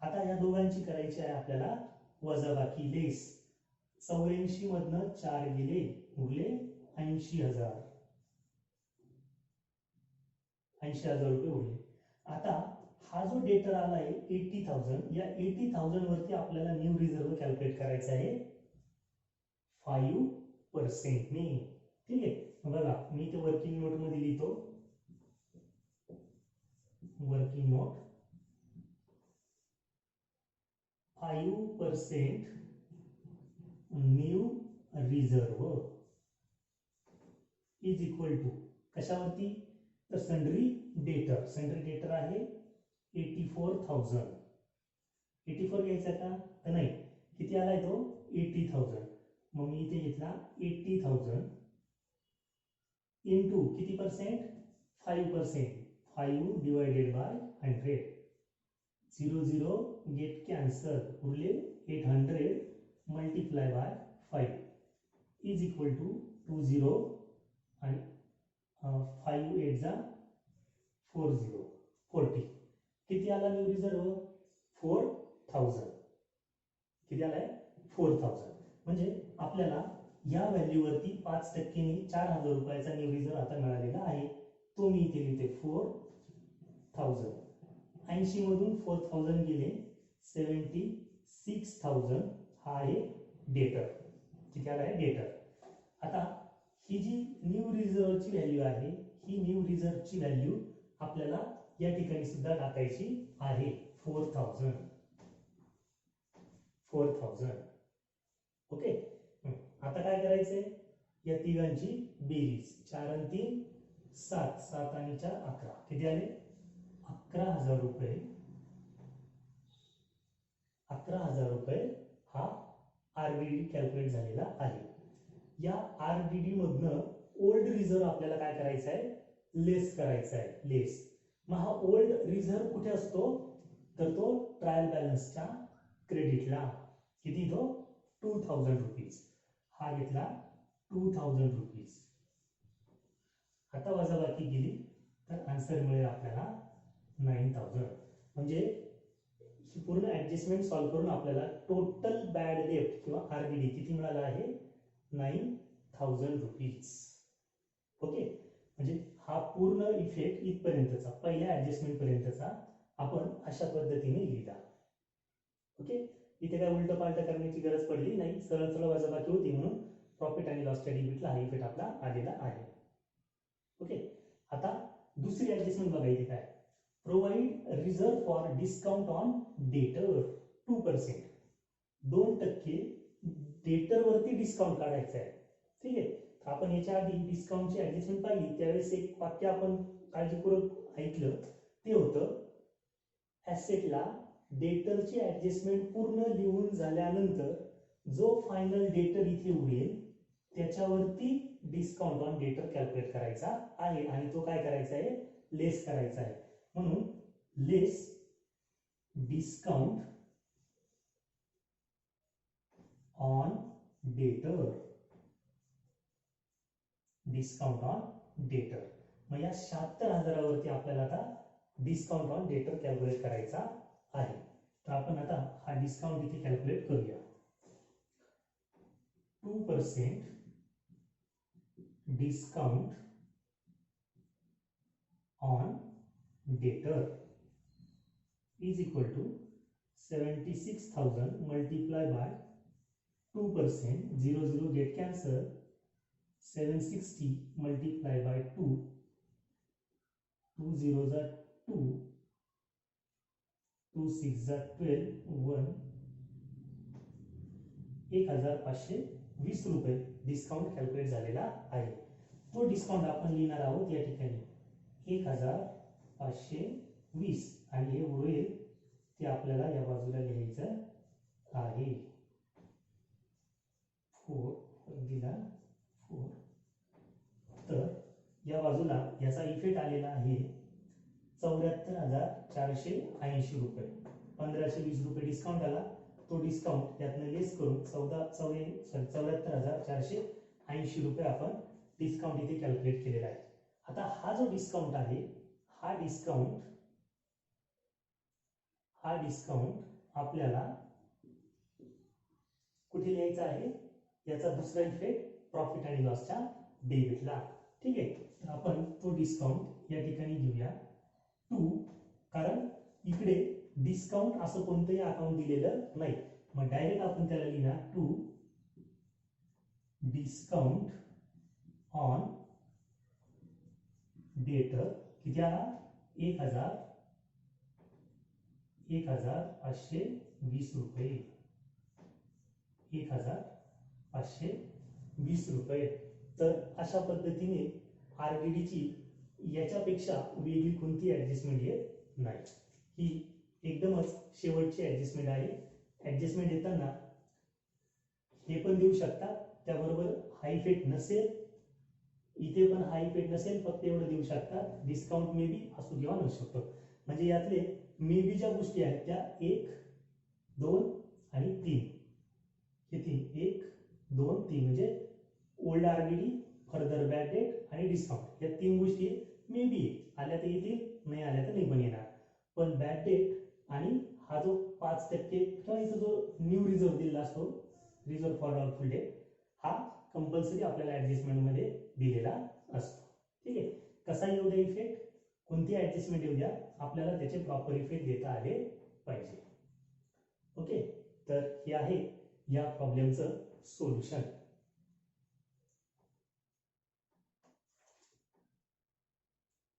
आता या दोघांची करायची आहे आपल्याला वजाबाकी, लेस. 84 मधनं 4 गेले, उरले 80,000. 80,000 रुपये उरले. आता हा जो डेटर आला आहे 80,000, या 80,000 वरती आपल्याला न्यू रिझर्व कॅल्क्युलेट करायचा आहे 5% ने. ठीक आहे. बघा, मी ते वर्किंग नोट मध्ये लिहितो. Working note 5% new reserve is equal to कशावरती? तर सन्ड्री डेटर. सन्ड्री डेटर आहे 84,000. 84 घ्यायचा का? तर नाही, किती आलाय तो? 80,000. मग मी इथे घेतला 80,000 इंटू किती percent? 5%. 5 divided by 100. 0 0 get cancel, उरले 800 multiply by 5 is equal to 20 आणि 5 8 जा 40. 40. किती आला न्यू रिझर्व? 4000. किती आलाय? 4000. म्हणजे आपल्याला या व्हॅल्यूवरती 5% 4,000 रुपयाचा न्यू रिझर्व आता मिळालेला आहे. तो मी इथे लिहिते 4000. 80 मधून 4000 गेले 76,000. हा आहे डेटर. किती आला आहे? डेटर. आता ही जी न्यू रिझर्वची व्हॅल्यू आहे, ही न्यू रिझर्वची व्हॅल्यू आपल्याला या ठिकाणी सुद्धा टाकायची आहे 4000. 4000. ओके. आता काय करायचंय? या तिघांची बेरीज. 4 आणि 3 7, 7 आणि 4 11. किती आले? 11,000 रुपये. 11,000 रुपये हा आरडीडी कॅल्क्युलेट झालेला आहे. या आरडीडी मधनं ओल्ड रिझर्व आपल्याला काय करायचं आहे? लेस करायचा आहे. लेस. मग हा ओल्ड रिझर्व कुठे असतो? तर तो ट्रायल बॅलन्सच्या क्रेडिटला. किती? तो 2000 रुपीज. हा घेतला 2000 रुपीज. आता वजाबाकी केली तर आन्सर मिळेल आपल्याला 9000. म्हणजे ही पूर्ण ऍडजस्टमेंट सॉल्व्ह करून आपल्याला टोटल बॅड डेट किंवा आरडीडी किती मिळाला आहे? 9000 रुपीज. ओके. म्हणजे हा पूर्ण इफेक्ट इथपर्यंतचा, पहिल्या ऍडजस्टमेंट पर्यंतचा आपण अशा पद्धतीने लिहिला. ओके. इथे काय उलट पालट करण्याची गरज पडली नाही. सरळ सरळ वजाबाकी होती म्हणून प्रॉफिट आणि लॉसच्या डेबिटला हा इफेक्ट आपला आलेला आहे. ओके. आता दुसरी ऍडजस्टमेंट बघा इथे काय? Provide reserve for discount on डेटर 2%. 2% डेटर वरती डिस्काउंट काढायचा आहे. ठीक आहे. आपण याच्या आधी डिस्काउंटची ऍडजस्टमेंट पाहिली त्यावेळेस एक वाक्य आपण काळजीपूर्वक ऐकलं. ते होतं, ऍसेटला डेटरची ऍडजस्टमेंट पूर्ण लिहून झाल्यानंतर जो फायनल डेटर इथे उरेल त्याच्यावरती डिस्काउंट ऑन डेटर कॅल्क्युलेट करायचा आहे आणि तो काय करायचा आहे? लेस करायचा आहे. म्हणून लेस डिस्काउंट ऑन डेटर, डिस्काउंट ऑन डेटर. मग या 76,000वरती आपल्याला आता डिस्काउंट ऑन डेटर कॅल्क्युलेट करायचा आहे. तर आपण आता हा डिस्काउंट इथे कॅल्क्युलेट करूया. 2% डिस्काउंट ऑन डेटर is equal to 76,000 multiplied by 2%, 0 get cancel, 760 multiplied by 2, 2 zeros are 2, 2 6 are 12, 1, 1,520 रुपये डिस्काउंट कॅल्क्युलेट झालेला आहे. तो डिस्काउंट आपण लिहिणार आहोत या ठिकाणी 1,520 आणि हे उरलेल ते आपल्याला या बाजूला लिहायचं आहे. 4 दिला 4. तर या बाजूला याचा इफेक्ट आलेला आहे 74,480 रुपये. 1,520 रुपये डिस्काउंट आला. तो डिस्काउंट त्यातनं लेस करून 74,480 रुपये आपण डिस्काउंट इथे कॅल्क्युलेट केलेला आहे. आता हा जो डिस्काउंट आहे हा डिस्काउंट आपल्याला कुठे लिहायचा आहे, याचा दुसरा इफेक्ट प्रॉफिट आणि लॉसच्या डेबिटला. ठीक आहे. तर आपण तो डिस्काउंट या ठिकाणी घेऊया 2, कारण इकडे डिस्काउंट असं कोणतंही अकाउंट दिलेलं नाही. मग डायरेक्ट आपण त्याला लिहिणार 2 डिस्काउंट ऑन डेटर. किती आला 1,520 रुपये. 1,520 रुपये. तर अशा पद्धतीने आरडीडीची याच्यापेक्षा वेगळी कोणती ऍडजस्टमेंट येत नाही. ही एकदमच शेवटची ऍडजस्टमेंट आहे. ऍडजस्टमेंट देताना हे पण देऊ शकता, त्याबरोबर हा इफेक्ट नसेल, इथे पण हा इफेक्ट नसेल, फक्त एवढं देऊ शकतात डिस्काउंट मे बी असू किंवा नसू शकतो. म्हणजे यातले मे बी ज्या गोष्टी आहेत त्या 1, 2 आणि 3, हे 3 1, 2, 3 म्हणजे old RDD, further bad debt आणि डिस्काउंट या 3 गोष्टी मे बी आल्या तर येतील, नाही आल्या तर नाही पण येणार. पण बॅड डेट आणि हा जो 5% किंवा इथं जो न्यू रिझर्व्ह दिलेला असतो, रिझर्व्ह फॉर डाउटफुल डेट, हा कंपल्सरी आपल्याला ऍडजस्टमेंट मध्ये दिलेला असतो. ठीक आहे. कसा येऊ द्या इफेक्ट, कोणती ऍडजस्टमेंट येऊ द्या, आपल्याला त्याचे प्रॉपर इफेक्ट देता आले पाहिजे. ओके. तर हे आहे या प्रॉब्लेमचं सोल्युशन.